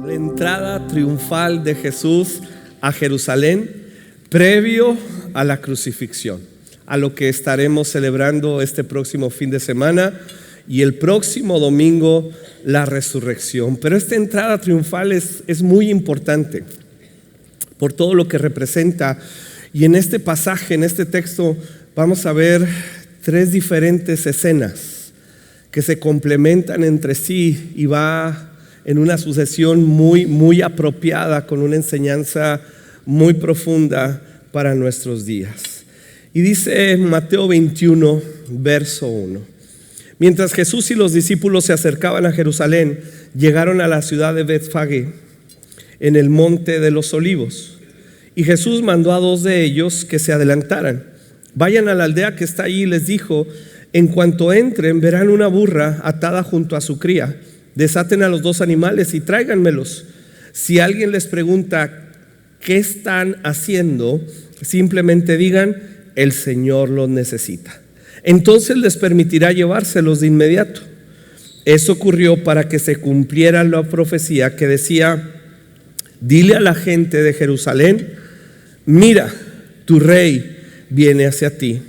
La entrada triunfal de Jesús a Jerusalén previo a la crucifixión, a lo que estaremos celebrando este próximo fin de semana y el próximo domingo la resurrección. Pero esta entrada triunfal es muy importante por todo lo que representa. Y en este pasaje, en este texto, vamos a ver tres diferentes escenas que se complementan entre sí y va en una sucesión muy apropiada, con una enseñanza muy profunda para nuestros días. Y dice Mateo 21, verso 1: mientras Jesús y los discípulos se acercaban a Jerusalén, llegaron a la ciudad de Betfagé, en el monte de los Olivos. Y Jesús mandó a 2 de ellos que se adelantaran. Vayan a la aldea que está allí, les dijo. En cuanto entren, verán una burra atada junto a su cría. Desaten a los 2 animales y tráiganmelos. Si alguien les pregunta qué están haciendo, simplemente digan: el Señor los necesita. Entonces les permitirá llevárselos de inmediato. Eso ocurrió para que se cumpliera la profecía que decía: dile a la gente de Jerusalén, mira, tu rey viene hacia ti.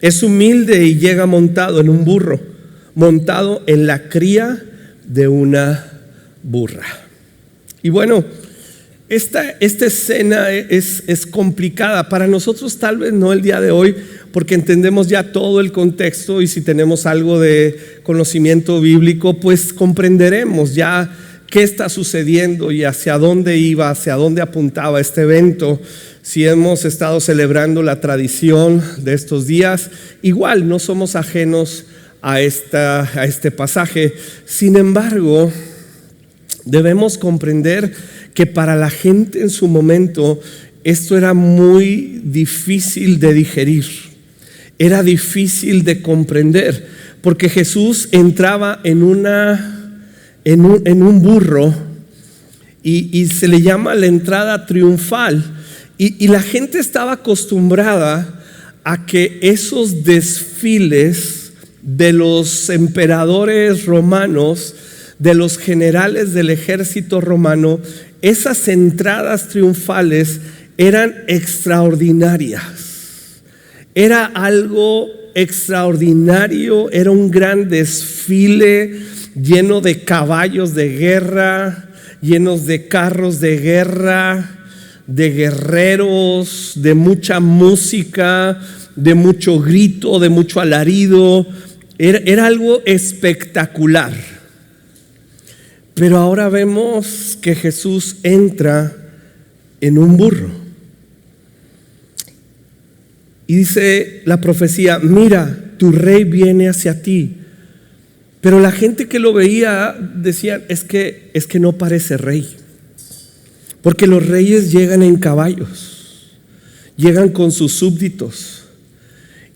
Es humilde y llega montado en un burro, montado en la cría de una burra. Y bueno, esta escena es complicada para nosotros, tal vez no el día de hoy, porque entendemos ya todo el contexto, y si tenemos algo de conocimiento bíblico, pues comprenderemos ya qué está sucediendo y hacia dónde iba, hacia dónde apuntaba este evento. Si hemos estado celebrando la tradición de estos días, igual no somos ajenos a este pasaje. Sin embargo, debemos comprender que para la gente en su momento esto era muy difícil de digerir, era difícil de comprender, porque Jesús entraba en un burro y se le llama la entrada triunfal. Y la gente estaba acostumbrada a que esos desfiles de los emperadores romanos, de los generales del ejército romano, esas entradas triunfales eran extraordinarias. Era algo extraordinario, era un gran desfile lleno de caballos de guerra, llenos de carros de guerra, de guerreros, de mucha música, de mucho grito, de mucho alarido. Era algo espectacular. Pero ahora vemos que Jesús entra en un burro. Y dice la profecía: mira, tu rey viene hacia ti. Pero la gente que lo veía decía: es que no parece rey. Porque los reyes llegan en caballos, llegan con sus súbditos,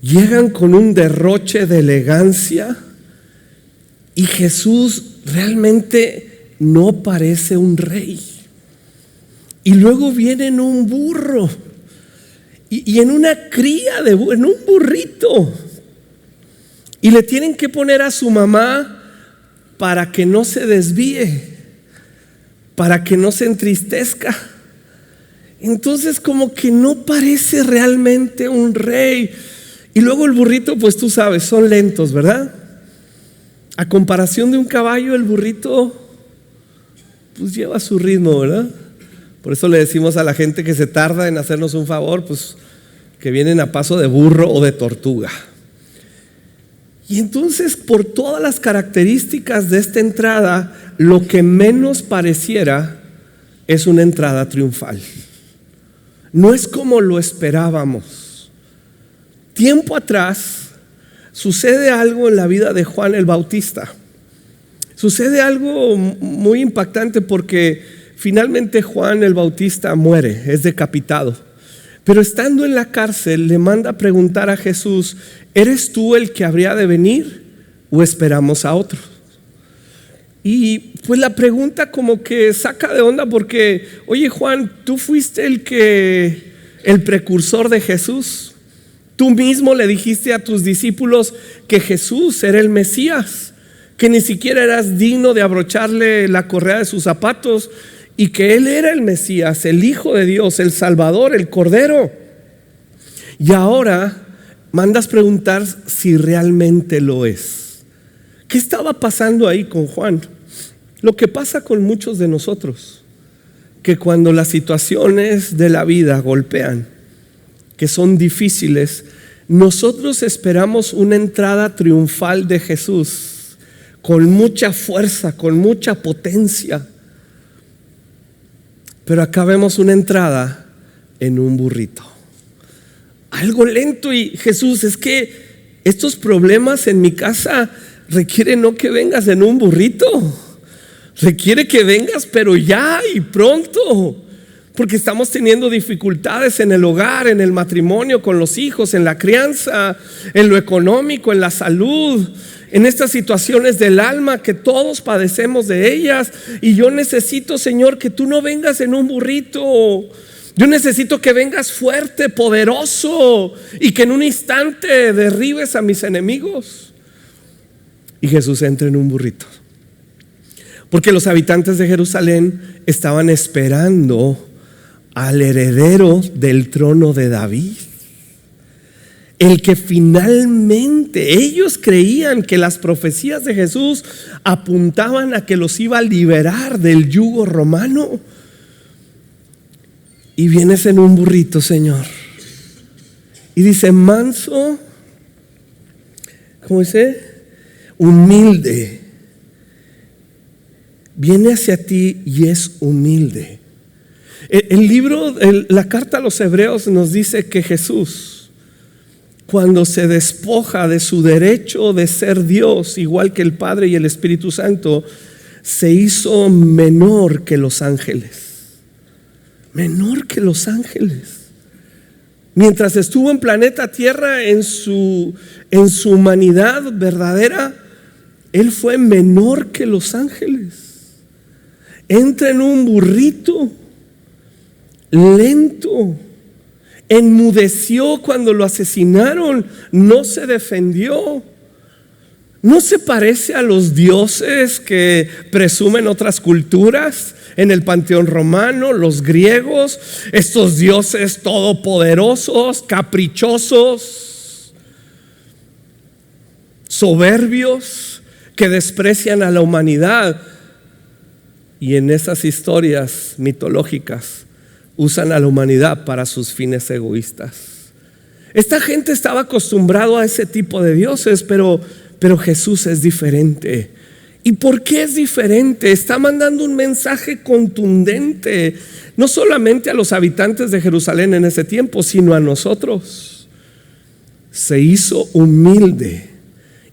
llegan con un derroche de elegancia, y Jesús realmente no parece un rey. Y luego viene en un burro y en una cría en un burrito, y le tienen que poner a su mamá para que no se desvíe, para que no se entristezca. Entonces como que no parece realmente un rey. Y luego el burrito, pues tú sabes, son lentos, ¿verdad? A comparación de un caballo, el burrito pues lleva su ritmo, ¿verdad? Por eso le decimos a la gente que se tarda en hacernos un favor, pues que vienen a paso de burro o de tortuga. Y entonces, por todas las características de esta entrada, lo que menos pareciera es una entrada triunfal. No es como lo esperábamos. Tiempo atrás sucede algo en la vida de Juan el Bautista. Sucede algo muy impactante, porque finalmente Juan el Bautista muere, es decapitado. Pero estando en la cárcel, le manda a preguntar a Jesús: ¿eres tú el que habría de venir o esperamos a otro? Y pues la pregunta como que saca de onda, porque: oye Juan, ¿tú fuiste el precursor de Jesús? Tú mismo le dijiste a tus discípulos que Jesús era el Mesías, que ni siquiera eras digno de abrocharle la correa de sus zapatos. y que Él era el Mesías, el Hijo de Dios, el Salvador, el Cordero. Y ahora mandas preguntar si realmente lo es. ¿Qué estaba pasando ahí con Juan? Lo que pasa con muchos de nosotros, que cuando las situaciones de la vida golpean, que son difíciles, nosotros esperamos una entrada triunfal de Jesús, con mucha fuerza, con mucha potencia. Pero acá vemos una entrada en un burrito, algo lento. Y Jesús, es que estos problemas en mi casa requieren no que vengas en un burrito, requiere que vengas pero ya y pronto, porque estamos teniendo dificultades en el hogar, en el matrimonio, con los hijos, en la crianza, en lo económico, en la salud, en estas situaciones del alma que todos padecemos de ellas. Y yo necesito, Señor, que tú no vengas en un burrito. Yo necesito que vengas fuerte, poderoso, y que en un instante derribes a mis enemigos. Y Jesús entra en un burrito, porque los habitantes de Jerusalén estaban esperando al heredero del trono de David, el que finalmente ellos creían que las profecías de Jesús apuntaban a que los iba a liberar del yugo romano. Y vienes en un burrito, Señor, y dice: manso, ¿cómo dice? Humilde. Viene hacia ti y es humilde. El libro, la carta a los Hebreos nos dice que Jesús, cuando se despoja de su derecho de ser Dios, igual que el Padre y el Espíritu Santo, se hizo menor que los ángeles. Menor que los ángeles. Mientras estuvo en planeta Tierra, en su humanidad verdadera, Él fue menor que los ángeles. Entra en un burrito lento, enmudeció cuando lo asesinaron, no se defendió. ¿No se parece a los dioses que presumen otras culturas en el panteón romano, los griegos? Estos dioses todopoderosos, caprichosos, soberbios, que desprecian a la humanidad. Y en esas historias mitológicas usan a la humanidad para sus fines egoístas. Esta gente estaba acostumbrado a ese tipo de dioses, pero Jesús es diferente. ¿Y por qué es diferente? Está mandando un mensaje contundente, no solamente a los habitantes de Jerusalén en ese tiempo, sino a nosotros. Se hizo humilde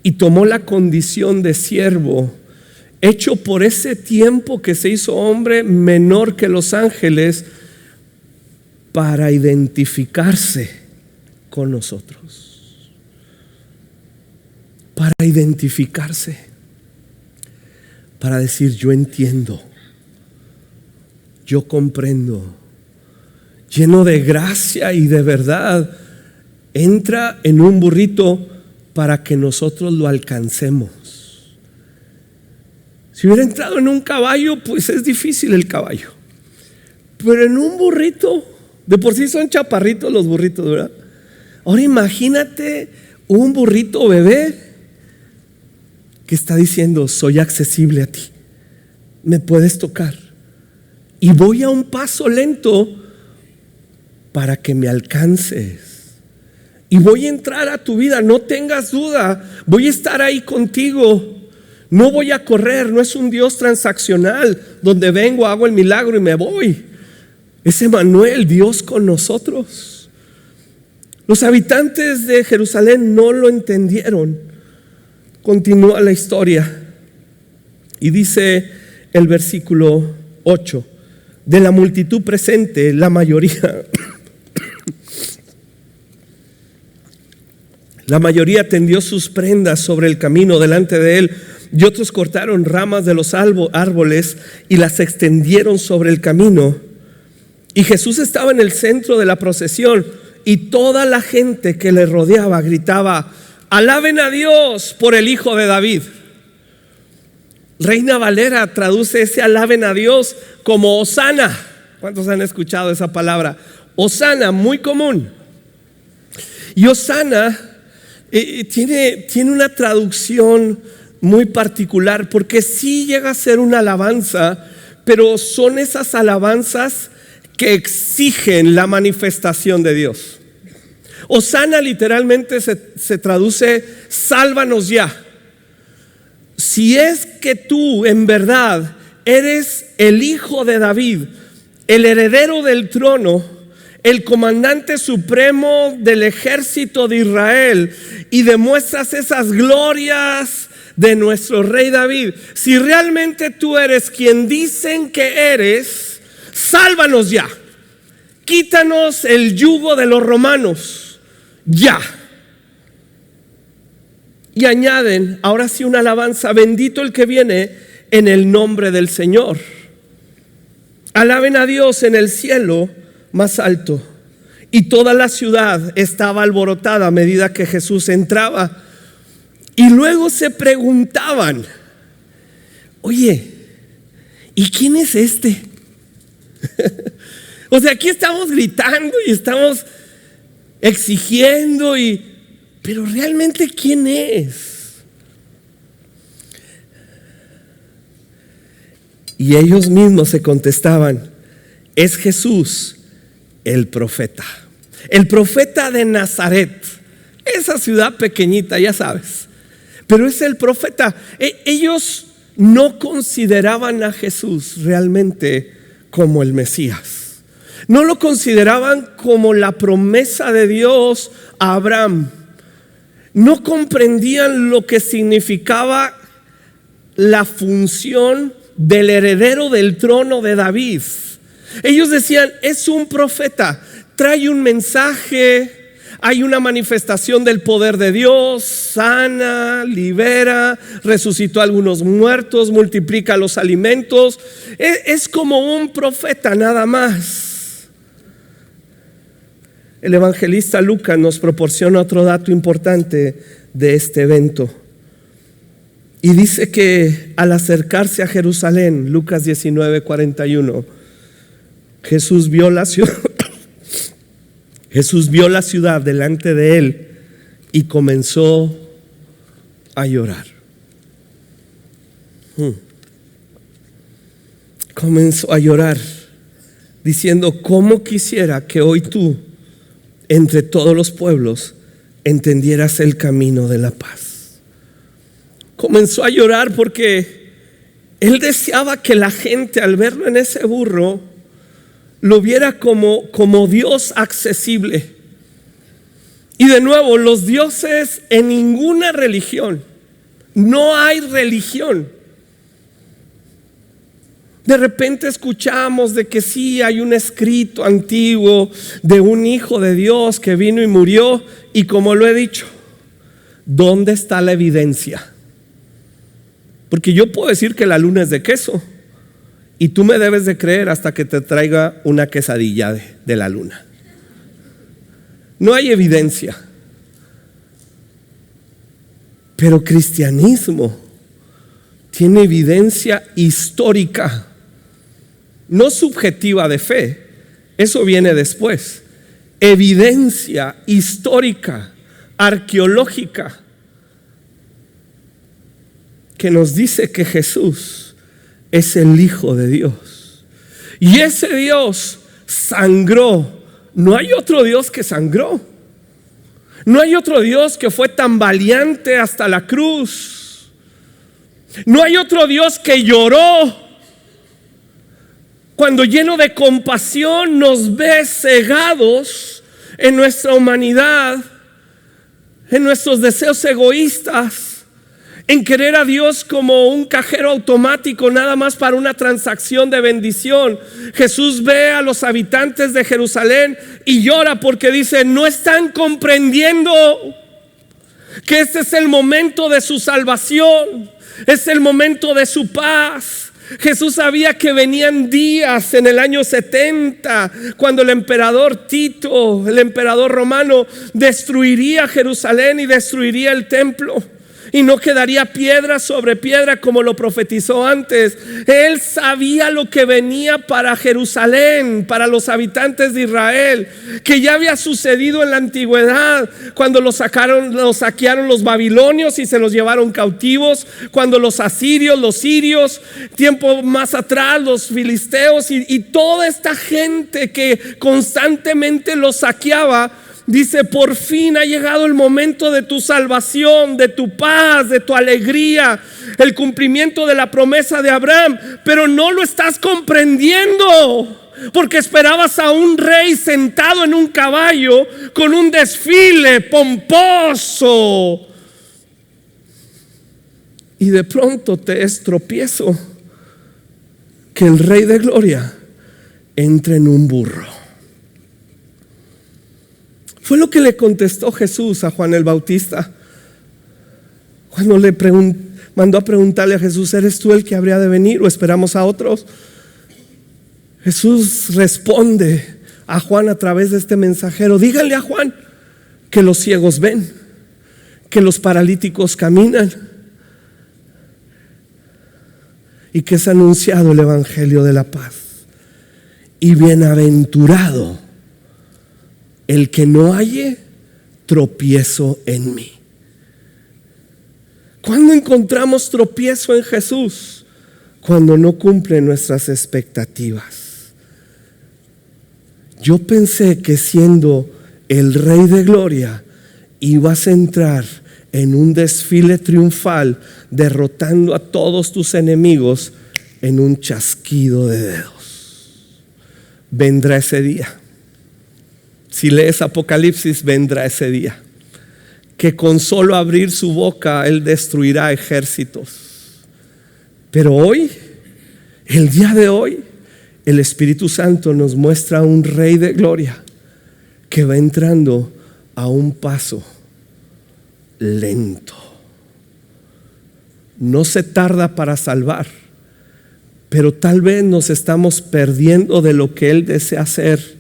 y tomó la condición de siervo, hecho por ese tiempo que se hizo hombre menor que los ángeles, para identificarse con nosotros. Para identificarse, para decir: yo entiendo, yo comprendo. Lleno de gracia y de verdad, entra en un burrito para que nosotros lo alcancemos. Si hubiera entrado en un caballo, pues es difícil el caballo, pero en un burrito, de por sí son chaparritos los burritos, ¿verdad? Ahora imagínate un burrito bebé que está diciendo: soy accesible a ti, me puedes tocar, y voy a un paso lento para que me alcances, y voy a entrar a tu vida, no tengas duda, voy a estar ahí contigo. No voy a correr, no es un Dios transaccional donde vengo, hago el milagro y me voy. Es Emmanuel, Dios con nosotros. Los habitantes de Jerusalén no lo entendieron. Continúa la historia y dice el versículo 8: de la multitud presente, la mayoría tendió sus prendas sobre el camino delante de él, y otros cortaron ramas de los árboles y las extendieron sobre el camino. Y Jesús estaba en el centro de la procesión, y toda la gente que le rodeaba gritaba: alaben a Dios por el Hijo de David. Reina Valera traduce ese alaben a Dios como Hosana. ¿Cuántos han escuchado esa palabra? Hosana, muy común. Y Hosana tiene una traducción muy particular, porque sí llega a ser una alabanza, pero son esas alabanzas que exigen la manifestación de Dios. Hosana literalmente se traduce sálvanos ya. Si es que tú en verdad eres el hijo de David, el heredero del trono, el comandante supremo del ejército de Israel, y demuestras esas glorias de nuestro rey David, si realmente tú eres quien dicen que eres, sálvanos ya. Quítanos el yugo de los romanos, ya. Y añaden, ahora sí, una alabanza: bendito el que viene en el nombre del Señor. Alaben a Dios en el cielo más alto. Y toda la ciudad estaba alborotada a medida que Jesús entraba. Y luego se preguntaban: oye, ¿y quién es este? O sea, aquí estamos gritando y estamos exigiendo, pero realmente ¿quién es? Y ellos mismos se contestaban: es Jesús, el profeta de Nazaret, esa ciudad pequeñita, ya sabes. Pero es el profeta. Ellos no consideraban a Jesús realmente como el Mesías. No lo consideraban como la promesa de Dios a Abraham. No comprendían lo que significaba la función del heredero del trono de David. Ellos decían: es un profeta, trae un mensaje, hay una manifestación del poder de Dios, sana, libera, resucitó a algunos muertos, multiplica los alimentos. Es como un profeta nada más. El evangelista Lucas nos proporciona otro dato importante de este evento. Y dice que al acercarse a Jerusalén, Lucas 19:41, Jesús vio la ciudad delante de él y comenzó a llorar. Comenzó a llorar diciendo: ¿cómo quisiera que hoy tú, entre todos los pueblos, entendieras el camino de la paz? Comenzó a llorar porque él deseaba que la gente, al verlo en ese burro, lo viera como Dios accesible. Y de nuevo, los dioses en ninguna religión, no hay religión. De repente escuchamos de que sí hay un escrito antiguo de un hijo de Dios que vino y murió. Y como lo he dicho, ¿dónde está la evidencia? Porque yo puedo decir que la luna es de queso, y tú me debes de creer hasta que te traiga una quesadilla de la luna. No hay evidencia. Pero cristianismo tiene evidencia histórica, no subjetiva de fe. Eso viene después. Evidencia histórica, arqueológica, que nos dice que Jesús es el Hijo de Dios. Y ese Dios sangró. No hay otro Dios que sangró. No hay otro Dios que fue tan valiente hasta la cruz. No hay otro Dios que lloró cuando, lleno de compasión, nos ve cegados en nuestra humanidad, en nuestros deseos egoístas, en querer a Dios como un cajero automático nada más para una transacción de bendición. Jesús ve a los habitantes de Jerusalén y llora porque dice: no están comprendiendo que este es el momento de su salvación, es el momento de su paz. Jesús sabía que venían días en el año 70 cuando el emperador Tito, el emperador romano, destruiría Jerusalén y destruiría el templo. y no quedaría piedra sobre piedra como lo profetizó antes. Él sabía lo que venía para Jerusalén, para los habitantes de Israel, que ya había sucedido en la antigüedad, cuando los saquearon los babilonios y se los llevaron cautivos, cuando los asirios, los sirios, tiempo más atrás los filisteos y toda esta gente que constantemente los saqueaba. Dice: por fin ha llegado el momento de tu salvación, de tu paz, de tu alegría, el cumplimiento de la promesa de Abraham. Pero no lo estás comprendiendo, porque esperabas a un rey sentado en un caballo con un desfile pomposo. Y de pronto te es tropiezo que el Rey de Gloria entre en un burro. Fue lo que le contestó Jesús a Juan el Bautista cuando le mandó a preguntarle a Jesús: ¿eres tú el que habría de venir o esperamos a otros? Jesús responde a Juan a través de este mensajero: díganle a Juan que los ciegos ven, que los paralíticos caminan y que es anunciado el evangelio de la paz. Y bienaventurado el que no halle tropiezo en mí. ¿Cuándo encontramos tropiezo en Jesús? Cuando no cumple nuestras expectativas. Yo pensé que siendo el Rey de Gloria ibas a entrar en un desfile triunfal, derrotando a todos tus enemigos en un chasquido de dedos. Vendrá ese día. Si lees Apocalipsis, vendrá ese día que con solo abrir su boca Él destruirá ejércitos. Pero hoy, el día de hoy, el Espíritu Santo nos muestra a un Rey de Gloria que va entrando a un paso lento. No se tarda para salvar, pero tal vez nos estamos perdiendo de lo que Él desea hacer,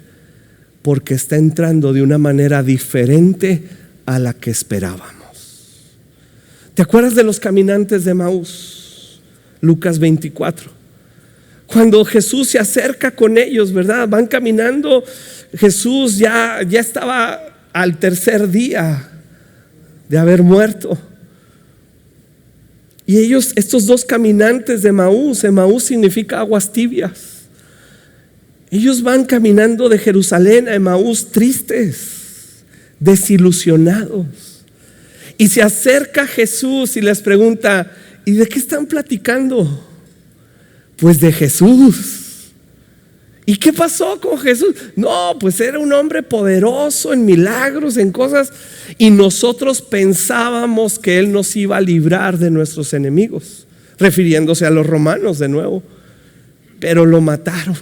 porque está entrando de una manera diferente a la que esperábamos. ¿Te acuerdas de los caminantes de Emaús? Lucas 24. Cuando Jesús se acerca con ellos, ¿verdad? Van caminando. Jesús ya estaba al tercer día de haber muerto. Y ellos, estos dos caminantes de Emaús significa aguas tibias. Ellos van caminando de Jerusalén a Emaús tristes, desilusionados. Y se acerca Jesús y les pregunta: ¿y de qué están platicando? Pues de Jesús. ¿Y qué pasó con Jesús? No, pues era un hombre poderoso en milagros, en cosas. Y nosotros pensábamos que Él nos iba a librar de nuestros enemigos, refiriéndose a los romanos de nuevo. Pero lo mataron.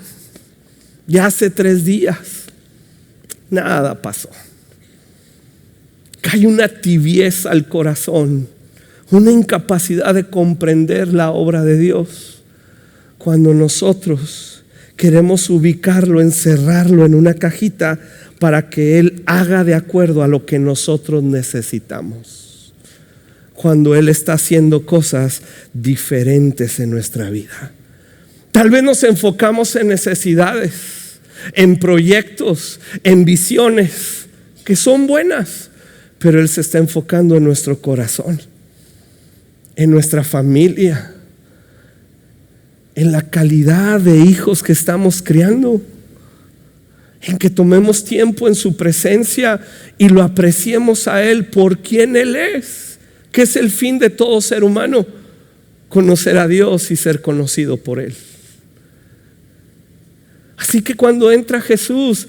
Ya hace 3 días. Nada pasó. Hay una tibieza al corazón, una incapacidad de comprender la obra de Dios, cuando nosotros queremos ubicarlo, encerrarlo en una cajita para que Él haga de acuerdo a lo que nosotros necesitamos, cuando Él está haciendo cosas diferentes en nuestra vida. Tal vez nos enfocamos en necesidades, en proyectos, en visiones que son buenas, pero Él se está enfocando en nuestro corazón, en nuestra familia, en la calidad de hijos que estamos criando, en que tomemos tiempo en su presencia y lo apreciemos a Él por quien Él es, que es el fin de todo ser humano: conocer a Dios y ser conocido por Él. Así que cuando entra Jesús,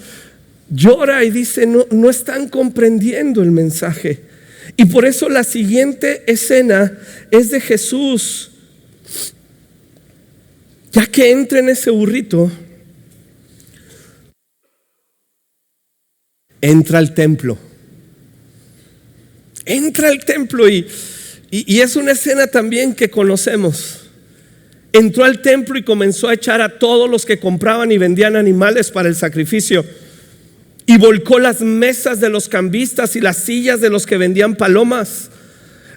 llora y dice: no están comprendiendo el mensaje. Y por eso la siguiente escena es de Jesús, ya que entra en ese burrito, entra al templo. Entra al templo y es una escena también que conocemos. Entró al templo y comenzó a echar a todos los que compraban y vendían animales para el sacrificio, y volcó las mesas de los cambistas y las sillas de los que vendían palomas.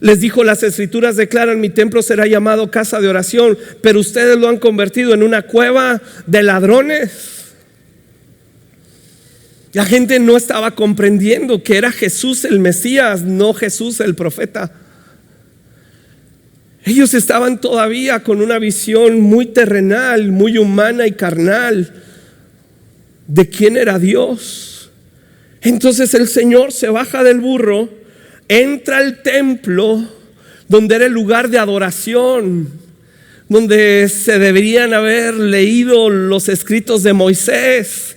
Les dijo: las escrituras declaran, mi templo será llamado casa de oración, pero ustedes lo han convertido en una cueva de ladrones. La gente no estaba comprendiendo que era Jesús el Mesías, no Jesús el profeta. Ellos estaban todavía con una visión muy terrenal, muy humana y carnal de quién era Dios. Entonces el Señor se baja del burro, entra al templo donde era el lugar de adoración, donde se deberían haber leído los escritos de Moisés,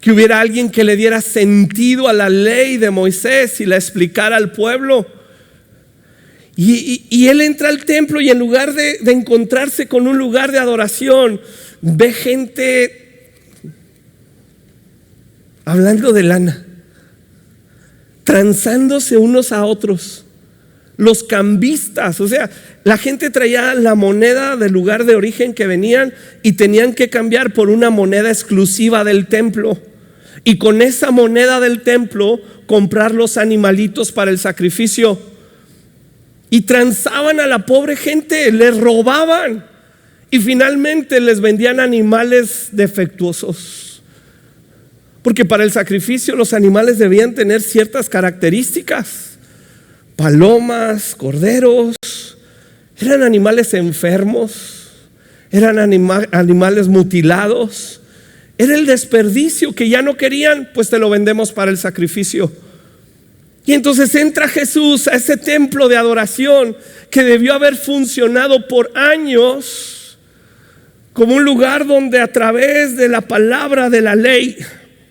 que hubiera alguien que le diera sentido a la ley de Moisés y la explicara al pueblo. Y él entra al templo y en lugar de encontrarse con un lugar de adoración, ve gente hablando de lana, transándose unos a otros. Los cambistas, o sea, la gente traía la moneda del lugar de origen que venían y tenían que cambiar por una moneda exclusiva del templo. Y con esa moneda del templo comprar los animalitos para el sacrificio. Y transaban a la pobre gente, les robaban y finalmente les vendían animales defectuosos. Porque para el sacrificio los animales debían tener ciertas características. Palomas, corderos, eran animales enfermos, eran animales mutilados. Era el desperdicio que ya no querían, pues te lo vendemos para el sacrificio. Y entonces entra Jesús a ese templo de adoración que debió haber funcionado por años como un lugar donde a través de la palabra de la ley,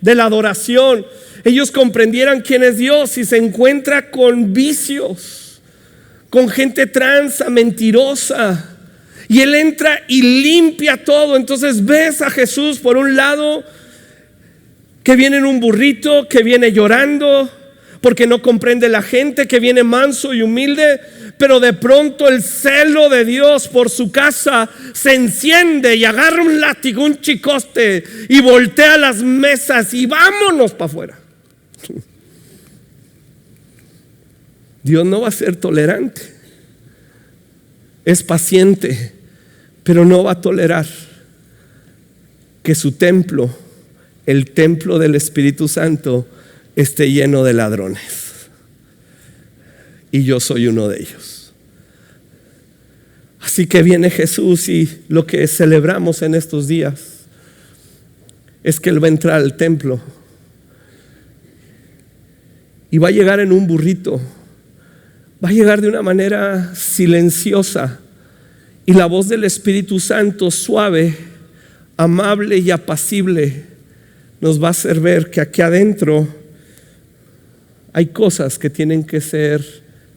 de la adoración, ellos comprendieran quién es Dios. Y se encuentra con vicios, con gente transa, mentirosa, y él entra y limpia todo. Entonces ves a Jesús por un lado que viene en un burrito, que viene llorando porque no comprende la gente, que viene manso y humilde, pero de pronto el celo de Dios por su casa se enciende y agarra un látigo, un chicote y voltea las mesas y vámonos para afuera. Dios no va a ser tolerante, es paciente, pero no va a tolerar que su templo, el templo del Espíritu Santo, esté lleno de ladrones. Y yo soy uno de ellos. Así que viene Jesús y lo que celebramos en estos días es que Él va a entrar al templo y va a llegar en un burrito. Va a llegar de una manera silenciosa y la voz del Espíritu Santo, suave, amable y apacible, nos va a hacer ver que aquí adentro hay cosas que tienen que ser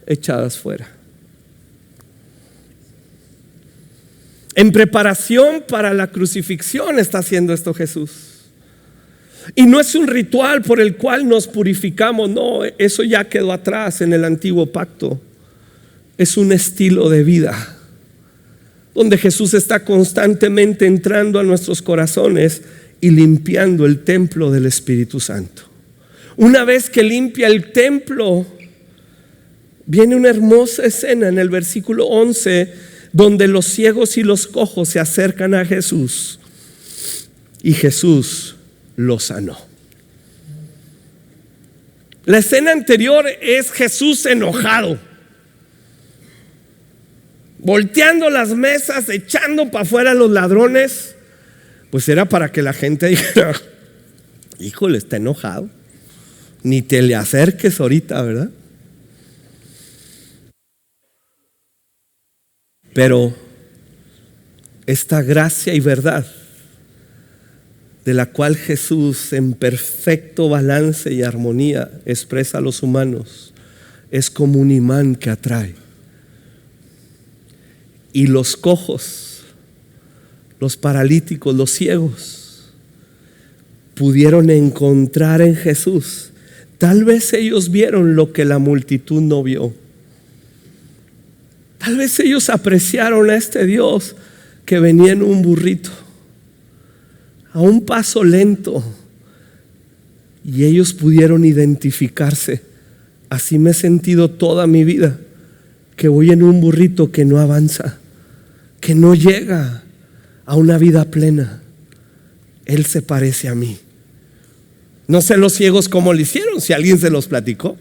echadas fuera. En preparación para la crucifixión está haciendo esto Jesús. Y no es un ritual por el cual nos purificamos, no, eso ya quedó atrás en el antiguo pacto. Es un estilo de vida donde Jesús está constantemente entrando a nuestros corazones y limpiando el templo del Espíritu Santo. Una vez que limpia el templo, viene una hermosa escena en el versículo 11, donde los ciegos y los cojos se acercan a Jesús y Jesús los sanó. La escena anterior es Jesús enojado, volteando las mesas, echando para afuera a los ladrones. Pues era para que la gente dijera: híjole, está enojado, ni te le acerques ahorita, ¿verdad? Pero esta gracia y verdad de la cual Jesús, en perfecto balance y armonía, expresa a los humanos, es como un imán que atrae. Y los cojos, los paralíticos, los ciegos, pudieron encontrar en Jesús. Tal vez ellos vieron lo que la multitud no vio. Tal vez ellos apreciaron a este Dios que venía en un burrito, a un paso lento, y ellos pudieron identificarse. Así me he sentido toda mi vida, que voy en un burrito que no avanza, que no llega a una vida plena. Él se parece a mí. No sé los ciegos cómo lo hicieron, si alguien se los platicó.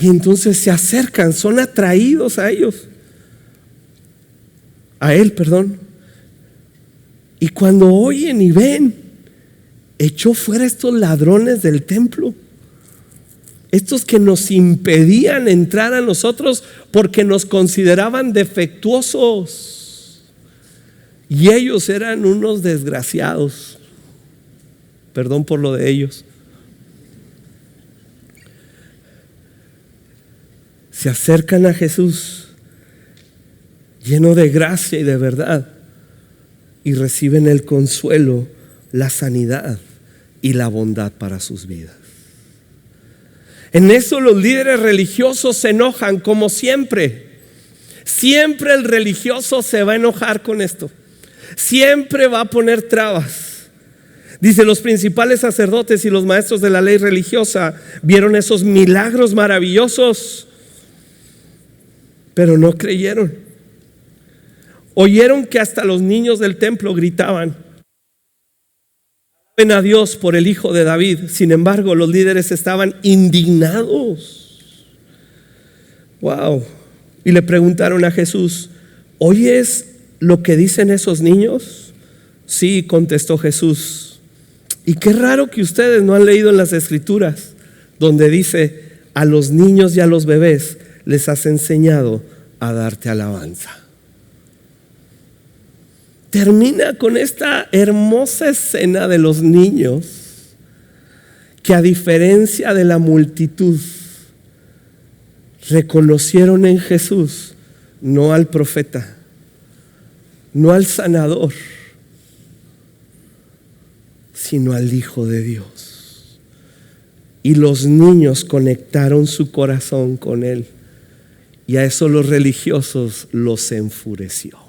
Y entonces se acercan, son atraídos a ellos. A él, perdón. Y cuando oyen y ven, echó fuera estos ladrones del templo. Estos que nos impedían entrar a nosotros porque nos consideraban defectuosos. Y ellos eran unos desgraciados. Perdón por lo de ellos. Se acercan a Jesús lleno de gracia y de verdad y reciben el consuelo, la sanidad y la bondad para sus vidas. En eso los líderes religiosos se enojan, como siempre. Siempre el religioso se va a enojar con esto. Siempre va a poner trabas. Dice, los principales sacerdotes y los maestros de la ley religiosa vieron esos milagros maravillosos, pero no creyeron. Oyeron que hasta los niños del templo gritaban: alaben a Dios por el Hijo de David. Sin embargo, los líderes estaban indignados. Wow. Y le preguntaron a Jesús: ¿oyes lo que dicen esos niños? Sí, contestó Jesús. Y qué raro que ustedes no han leído en las Escrituras donde dice: a los niños y a los bebés les has enseñado a darte alabanza. Termina con esta hermosa escena de los niños que, a diferencia de la multitud, reconocieron en Jesús no al profeta, no al sanador, sino al Hijo de Dios. Y los niños conectaron su corazón con Él, y a eso los religiosos los enfureció.